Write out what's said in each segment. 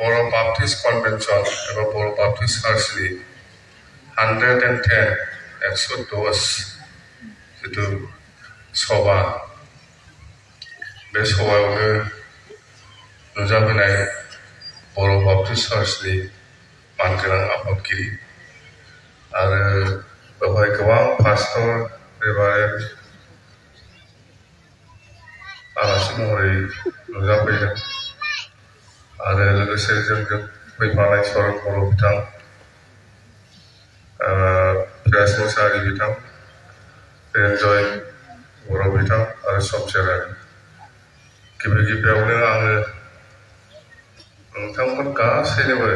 बर' Baptist convention एबा बर' Baptist चार्चनि 110 110 जितु सभा बे सभायावनो नुजाफैनाय बर' बाप्टिस्ट चार्चनि मानगोनां आफादगिरि आरो बेवहाय गोबां पास्टर रेभारेन्ड आलासि महरै नुजाफैदों आरो लोगोसे जोंजों फैफानाय सरन बर' बिथां प्रेस मोसाहारि बिथां एन्जय बर' बिथां आरो समसेरारि गिबि गिबियावनो आङो नोंथांमोन गासैनोबो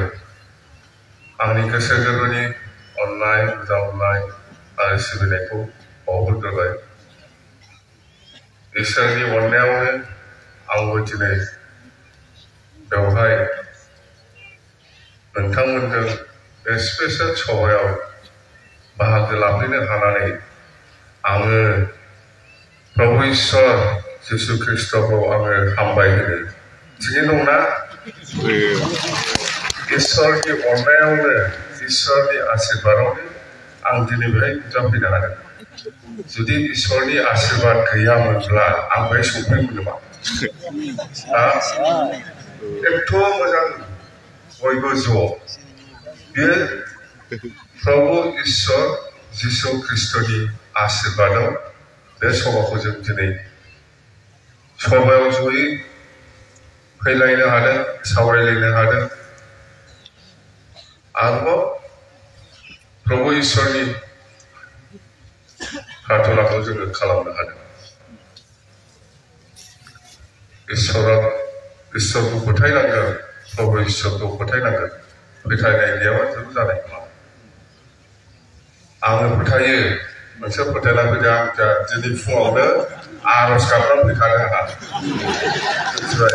आंनि गोसो गोरबोनि अननाय मोजां मोननाय आरो सिबिनायखौ बावहरग्रोबाय इसोरनि अननायावनो आंबो दिनै बेवहाय नोंथांमोनजों बे स्पेसियेल सभायाव बाहागो लाफैनो हानानै आङो प्रभु ईश्वर जिसु ख्रीष्टखौ आङो हामबाय होनो थिगैनो दंना इसोरनि अननायावनो इसोरनि आशीर्बादावनो आं दिनै बेहाय नुजाफैनो हादों जुदि इसोरनि आशीर्बाद गैयामोनब्ला आं बेहाय सफैगौमोन नामा एथ' मोजां बयबो ज' बेयो प्रभु ईश्वर जिसु ख्रीष्टनि आशीर्बादाव बे सभाखौ जों दिनै सभायाव जयै फैलायनो हादों सावरायलायनो हादों आरोबाव प्रभु ईश्वरनि प्रार्थनाखौ जोङो खालामनो हादों इसोरखौ फोथायनांगोन प्रभु ईश्वरखौ फोथायनांगोन फोथायनाय गैयाबा जेबो जानाय नङा आङो फोथायो मोनसे फोथायना फैदों आं दिनै फुङावनो आर'ज गाबनानै फैखानो आंहा मिथिबाय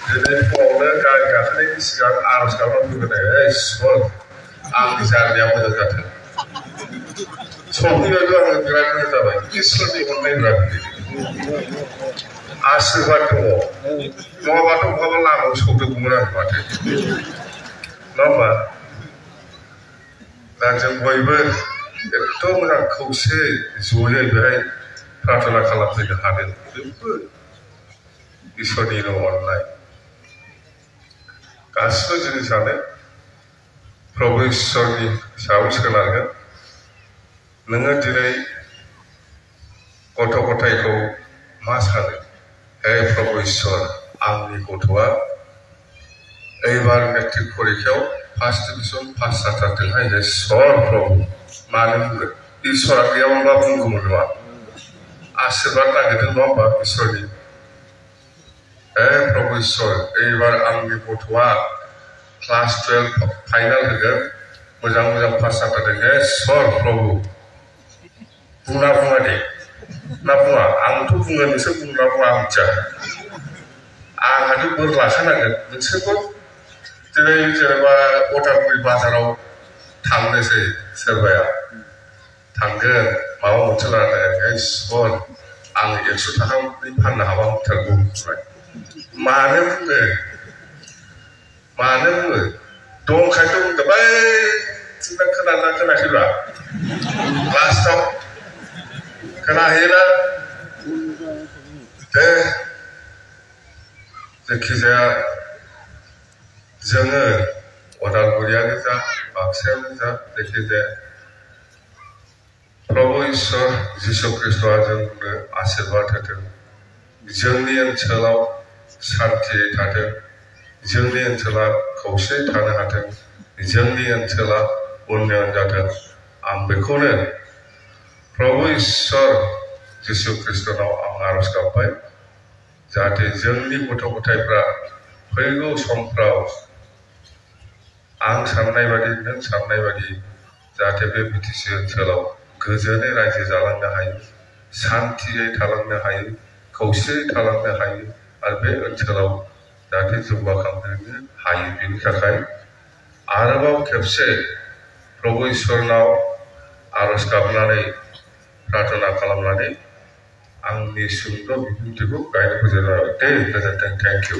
दिनै फुङावनो गारि गाखोनायनि सिगां आर'ज गाबनानै फैगोन इसोर आंनि जानाया मोजां जाथों सफैबायबो आङो बिराद मोजां जाबाय इसोरनि अननाय बिराद आशीर्बाद दङ नङाबाथ' बहाबा लामायाव सौदोंमोन आं माथो नङा होमबा दा जों बयबो एथ' मोजां खौसेयै जयै बेहाय प्रार्थना खालामफैनो हादों बेबो इसोरनिल' अननाय गासिबो जिनिसानो प्रभु ईश्वरनि सायाव सोनारगोन नोङो दिनै गथ' गथायखौ मा सानो हे प्रभु ईश्वर आंनि गथ'आ एबार मेट्रिक परिखायाव फार्स्ट डिभिजन पास जाथारथोंहाय इसोर प्रभु मानो बुंगोन ईश्वरा गैयामोनबा बुंगौमोन नङा आशीर्बाद नागिरदों नङा होमबा ईश्वरनि हे प्रभु ईश्वर एबार आंनि गथ'आ क्लास 12 फाइनाल होगोन मोजां मोजां पास जाथारदों हे इसोर प्रभु बुंना बुङा दे ना बुङा आंथ' बुङो नोंसोर बुंना बुङा आं मिथिया आंहाथ' बोर लाखानांगोन नोंसोरबो दिनै जेनेबा उदालगुरि बाजाराव थांनोसै सोरबाया थांगोन माबा मोनसे लानानै इसोर आं 100 थाखानि फाननो हाबा होथारगौ मानो बुङो दंखायथ' बुंदों बै जोंना खोनाना खोनाखैब्ला लास्टआव खोनाहैयोना दे जायखिजाया जोङो उदालगुरियानो जा बाक्सायानो जा जायखिजाया प्रभु ईश्वर जिसु ख्रीष्टआ जोंनो आशीर्बाद होथों जोंनि ओनसोलाव शान्तियै थाथों जोंनि ओनसोला खौसेयै थानो हाथों जोंनि ओनसोला उन्नयन जाथों आं बेखौनो प्रभु ईश्वर जिसु ख्रीष्टनाव आं आर'ज गाबबाय जाहाथे जोंनि गथ' गथायफ्रा फैगौ समफ्राव आं साननाय बादि नों साननाय बादि जाहाथे बे बिटिसि ओनसोलाव गोजोनै रायजो जालांनो हायो शान्तियै थालांनो हायो खौसेयै थालांनो हायो आरो बे ओनसोलाव जाहाथे जौगाखांनो हायो बेनि थाखाय आरोबाव खेबसे प्रभु ईश्वरनाव आर'ज गाबनानै प्रार्थना खालामनानै आंनि सुंद' बिबुंथिखौ गायनो फोजोबनाय जाबाय दे गोजोन्थों थेंक इउ